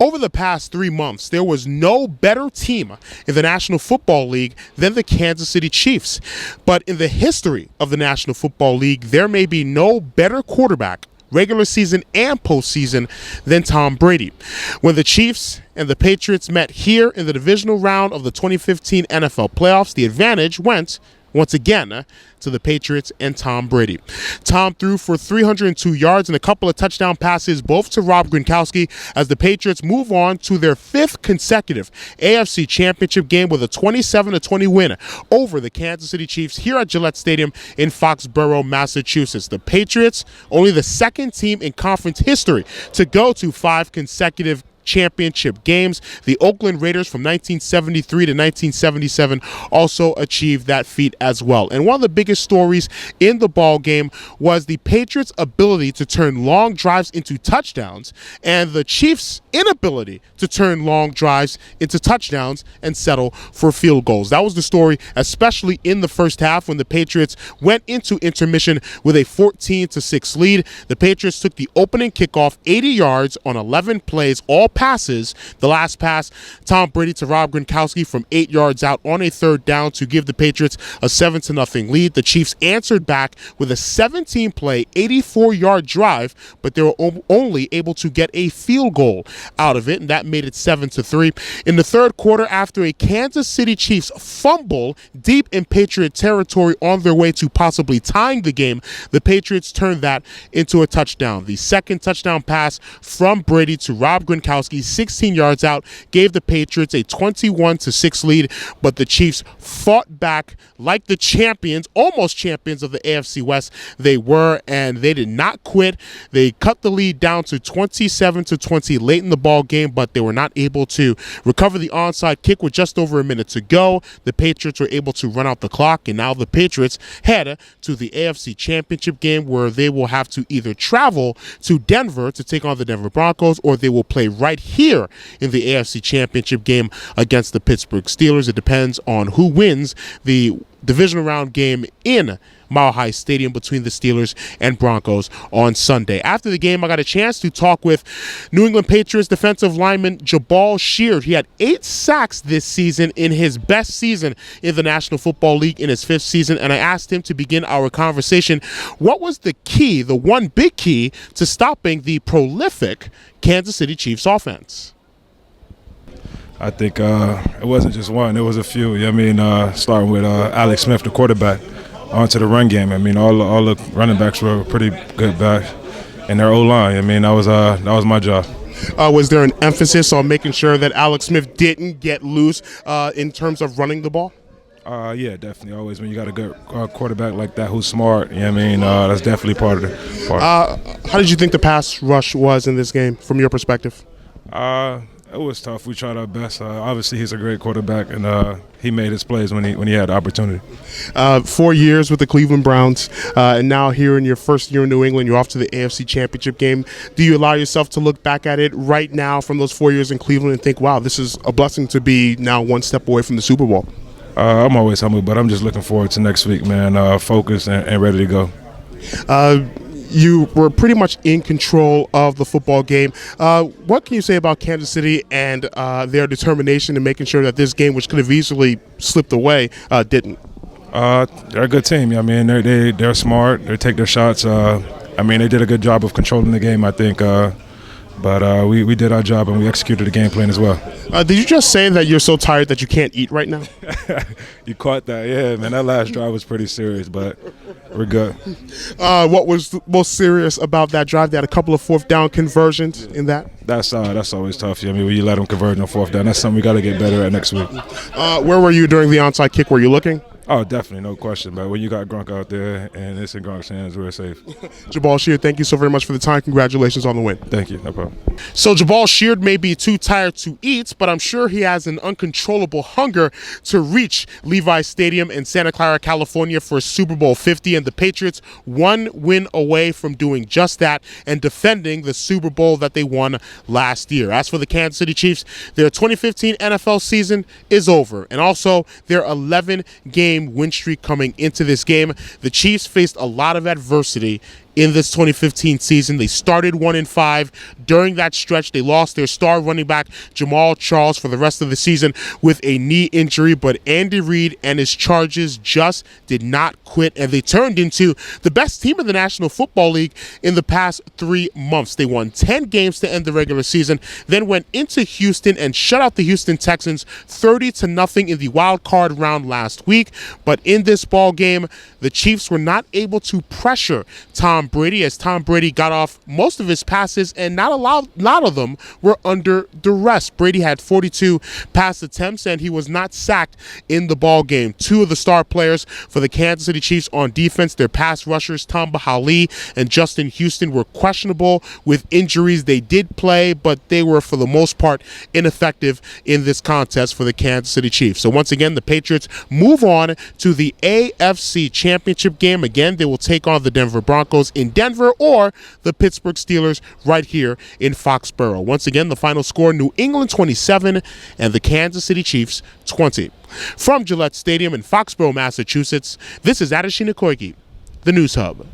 Over the past 3 months, there was no better team in the National Football League than the Kansas City Chiefs. But in the history of the National Football League, there may be no better quarterback, regular season and postseason, than Tom Brady. When the Chiefs and the Patriots met here in the divisional round of the 2015 NFL playoffs, the advantage went once again to the Patriots and Tom Brady. Tom threw for 302 yards and a couple of touchdown passes, both to Rob Gronkowski, as the Patriots move on to their 5th consecutive AFC Championship game with a 27-20 win over the Kansas City Chiefs here at Gillette Stadium in Foxboro, Massachusetts. The Patriots, only the second team in conference history to go to 5 consecutive championship games. The Oakland Raiders from 1973 to 1977 also achieved that feat as well. And one of the biggest stories in the ball game was the Patriots' ability to turn long drives into touchdowns and the Chiefs' inability to turn long drives into touchdowns and settle for field goals. That was the story, especially in the first half when the Patriots went into intermission with a 14-6 lead. The Patriots took the opening kickoff 80 yards on 11 plays, all passes. The last pass, Tom Brady to Rob Gronkowski from 8 yards out on a 3rd down to give the Patriots a 7-0 lead. The Chiefs answered back with a 17-play, 84-yard drive, but they were only able to get a field goal out of it, and that made it 7-3. In the third quarter, after a Kansas City Chiefs fumble deep in Patriot territory on their way to possibly tying the game, the Patriots turned that into a touchdown. The second touchdown pass from Brady to Rob Gronkowski, 16 yards out, gave the Patriots a 21-6 lead, but the Chiefs fought back like the champions, almost champions of the AFC West they were, and they did not quit. They cut the lead down to 27-20 late in the ball game, but they were not able to recover the onside kick with just over a minute to go. The Patriots were able to run out the clock, and now the Patriots head to the AFC Championship game, where they will have to either travel to Denver to take on the Denver Broncos, or they will play right here in the AFC Championship game against the Pittsburgh Steelers. It depends on who wins the divisional round game in Mile High Stadium between the Steelers and Broncos on Sunday. After the game, I got a chance to talk with New England Patriots defensive lineman Jabaal Sheard. He had 8 sacks this season, in his best season in the National Football League in his 5th season, and I asked him to begin our conversation, what was the key, the one big key, to stopping the prolific Kansas City Chiefs offense? I think it wasn't just one, it was a few. Starting with Alex Smith, the quarterback, onto the run game. All the running backs were pretty good back in their O-line. That was my job. Was there an emphasis on making sure that Alex Smith didn't get loose in terms of running the ball? Yeah, definitely. Always when you got a good quarterback like that who's smart, that's definitely part of the part. How did you think the pass rush was in this game from your perspective? It was tough. We tried our best. Obviously, he's a great quarterback, and he made his plays when he had the opportunity. 4 years with the Cleveland Browns, and now here in your first year in New England, you're off to the AFC Championship game. Do you allow yourself to look back at it right now from those 4 years in Cleveland and think, wow, this is a blessing to be now one step away from the Super Bowl? I'm always humble, but I'm just looking forward to next week, man. Focused and ready to go. You were pretty much in control of the football game. What can you say about Kansas City and their determination in making sure that this game, which could have easily slipped away, didn't? They're a good team. They're smart. They take their shots. They did a good job of controlling the game, I think. But we did our job, and we executed the game plan as well. Did you just say that you're so tired that you can't eat right now? You caught that, yeah, man. That last drive was pretty serious, but we're good. What was most serious about that drive? They had a couple of 4th down conversions in that. That's always tough. When you let them convert on 4th down, that's something we got to get better at next week. Where were you during the onside kick? Were you looking? Oh, definitely, no question. But when you got Gronk out there and it's in Gronk's hands, we're safe. Jabaal Sheard, thank you so very much for the time. Congratulations on the win. Thank you, no problem. So Jabaal Sheard may be too tired to eat, but I'm sure he has an uncontrollable hunger to reach Levi Stadium in Santa Clara, California for Super Bowl 50, and the Patriots 1 win away from doing just that and defending the Super Bowl that they won last year. As for the Kansas City Chiefs, their 2015 NFL season is over, and also their 11-game win streak coming into this game. The Chiefs faced a lot of adversity in this 2015 season. They started 1-5. During that stretch, they lost their star running back, Jamal Charles, for the rest of the season with a knee injury. But Andy Reid and his Chargers just did not quit, and they turned into the best team in the National Football League in the past 3 months. They won 10 games to end the regular season, then went into Houston and shut out the Houston Texans 30-0 in the wild card round last week. But in this ball game, the Chiefs were not able to pressure Tom Brady, as Tom Brady got off most of his passes, and not a lot of them were under duress. Brady had 42 pass attempts, and he was not sacked in the ball game. Two of the star players for the Kansas City Chiefs on defense, their pass rushers, Tamba Hali and Justin Houston, were questionable with injuries. They did play, but they were, for the most part, ineffective in this contest for the Kansas City Chiefs. So once again, the Patriots move on to the AFC Championship game. Again, they will take on the Denver Broncos in Denver or the Pittsburgh Steelers right here in Foxboro. Once again, the final score, New England 27 and the Kansas City Chiefs 20. From Gillette Stadium in Foxboro, Massachusetts, this is Adeshina Koigi, the News Hub.